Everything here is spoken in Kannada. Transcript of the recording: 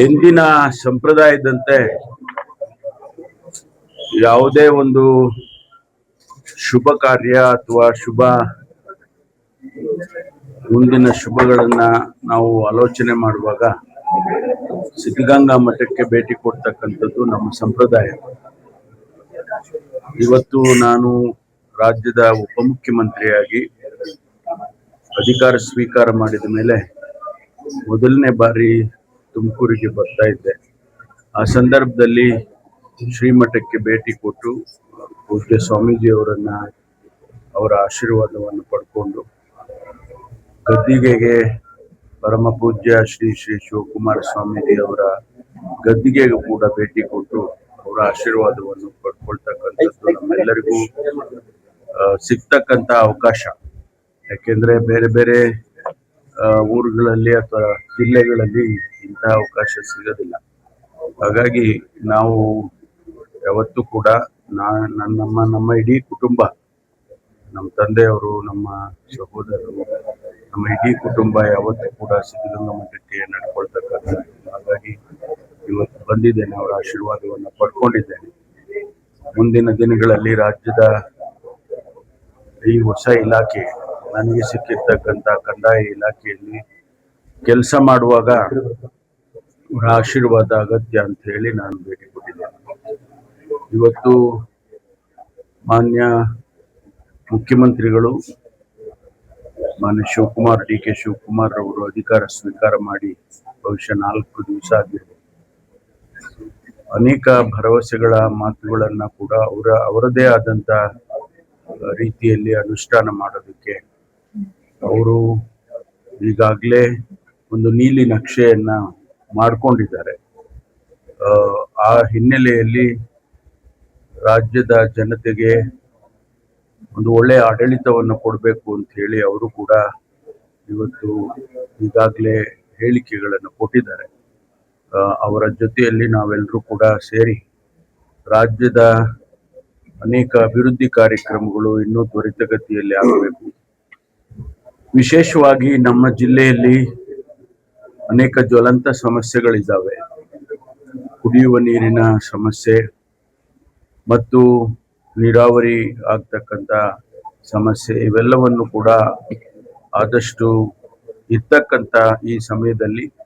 ಎಂದಿನ ಸಂಪ್ರದಾಯದಂತೆ ಯಾವುದೇ ಒಂದು ಶುಭ ಕಾರ್ಯ ಅಥವಾ ಮುಂದಿನ ಶುಭಗಳನ್ನ ನಾವು ಆಲೋಚನೆ ಮಾಡುವಾಗ ಸಿದ್ಧಗಂಗಾ ಮಠಕ್ಕೆ ಭೇಟಿ ಕೊಡ್ತಕ್ಕಂಥದ್ದು ನಮ್ಮ ಸಂಪ್ರದಾಯ. ಇವತ್ತು ನಾನು ರಾಜ್ಯದ ಉಪಮುಖ್ಯಮಂತ್ರಿಯಾಗಿ ಅಧಿಕಾರ ಸ್ವೀಕಾರ ಮಾಡಿದ ಮೇಲೆ ಮೊದಲನೇ ಬಾರಿ ತುಮಕೂರಿಗೆ ಬರ್ತಾ ಇದ್ದೆ. ಆ ಸಂದರ್ಭದಲ್ಲಿ ಶ್ರೀಮಠಕ್ಕೆ ಭೇಟಿ ಕೊಟ್ಟು ಪೂಜ್ಯ ಸ್ವಾಮೀಜಿಯವರನ್ನ ಅವರ ಆಶೀರ್ವಾದವನ್ನು ಪಡ್ಕೊಂಡು, ಗದ್ದಿಗೆಗೆ ಪರಮ ಪೂಜ್ಯ ಶ್ರೀ ಶ್ರೀ ಶಿವಕುಮಾರ ಸ್ವಾಮೀಜಿ ಅವರ ಗದ್ದಿಗೆಗೂ ಕೂಡ ಭೇಟಿ ಕೊಟ್ಟು ಅವರ ಆಶೀರ್ವಾದವನ್ನು ಪಡ್ಕೊಳ್ತಕ್ಕಂಥದ್ದು ನಮ್ಮೆಲ್ಲರಿಗೂ ಸಿಗ್ತಕ್ಕಂಥ ಅವಕಾಶ. ಯಾಕೆಂದ್ರೆ ಬೇರೆ ಬೇರೆ ಊರುಗಳಲ್ಲಿ ಅಥವಾ ಜಿಲ್ಲೆಗಳಲ್ಲಿ ಇಂತಹ ಅವಕಾಶ ಸಿಗೋದಿಲ್ಲ. ಹಾಗಾಗಿ ನಾವು ಯಾವತ್ತೂ ಕೂಡ ನಮ್ಮ ಇಡೀ ಕುಟುಂಬ, ನಮ್ಮ ತಂದೆಯವರು, ನಮ್ಮ ಸಹೋದರರು, ನಮ್ಮ ಇಡೀ ಕುಟುಂಬ ಯಾವತ್ತೂ ಕೂಡ ಸಿದ್ಧಗಂಗಾ ಮಠಕ್ಕೆ ನಡ್ಕೊಳ್ತಕ್ಕಂಥದ್ದು. ಹಾಗಾಗಿ ಇವತ್ತು ಬಂದಿದ್ದೇನೆ, ಅವರ ಆಶೀರ್ವಾದವನ್ನು ಪಡ್ಕೊಂಡಿದ್ದೇನೆ. ಮುಂದಿನ ದಿನಗಳಲ್ಲಿ ರಾಜ್ಯದ ಈ ಹೊಸ ಇಲಾಖೆ ನನಗೆ ಸಿಕ್ಕಿರ್ತಕ್ಕಂಥ ಕಂದಾಯ ಇಲಾಖೆಯಲ್ಲಿ ಕೆಲಸ ಮಾಡುವಾಗ ಅವರ ಆಶೀರ್ವಾದ ಅಗತ್ಯ ಅಂತ ಹೇಳಿ ನಾನು ಭೇಟಿ ಕೊಟ್ಟಿದ್ದೇನೆ. ಇವತ್ತು ಮಾನ್ಯ ಮುಖ್ಯಮಂತ್ರಿಗಳು ಮಾನ್ಯ ಡಿ ಕೆ ಶಿವಕುಮಾರ್ ಅವರು ಅಧಿಕಾರ ಸ್ವೀಕಾರ ಮಾಡಿ ಬಹುಶಃ 4 ದಿವಸ ಆಗಿರ್ಬೋದು. ಅನೇಕ ಭರವಸೆಗಳ ಮಾತುಗಳನ್ನ ಕೂಡ ಅವರದೇ ಆದಂತ ರೀತಿಯಲ್ಲಿ ಅನುಷ್ಠಾನ ಮಾಡೋದಕ್ಕೆ ಅವರು ಈಗಾಗಲೇ ಒಂದು ನೀಲಿ ನಕ್ಷೆಯನ್ನ ಮಾಡಿಕೊಂಡಿದ್ದಾರೆ. ಆ ಹಿನ್ನೆಲೆಯಲ್ಲಿ ರಾಜ್ಯದ ಜನತೆಗೆ ಒಂದು ಒಳ್ಳೆಯ ಆಡಳಿತವನ್ನು ಕೊಡಬೇಕು ಅಂತ ಹೇಳಿ ಅವರು ಕೂಡ ಇವತ್ತು ಈಗಾಗಲೇ ಹೇಳಿಕೆಗಳನ್ನು ಕೊಟ್ಟಿದ್ದಾರೆ. ಅವರ ಜೊತೆಯಲ್ಲಿ ನಾವೆಲ್ಲರೂ ಕೂಡ ಸೇರಿ ರಾಜ್ಯದ ಅನೇಕ ಅಭಿವೃದ್ಧಿ ಕಾರ್ಯಕ್ರಮಗಳು ಇನ್ನೂ ತ್ವರಿತಗತಿಯಲ್ಲಿ ಆಗಬೇಕು. ವಿಶೇಷವಾಗಿ ನಮ್ಮ ಜಿಲ್ಲೆಯಲ್ಲಿ ಅನೇಕ ಜ್ವಲಂತ ಸಮಸ್ಯೆಗಳಿದ್ದಾವೆ. ಕುಡಿಯುವ ನೀರಿನ ಸಮಸ್ಯೆ ಮತ್ತು ನೀರಾವರಿ ಆಗ್ತಕ್ಕಂಥ ಸಮಸ್ಯೆ, ಇವೆಲ್ಲವನ್ನು ಕೂಡ ಆದಷ್ಟು ಇರ್ತಕ್ಕಂಥ ಈ ಸಮಯದಲ್ಲಿ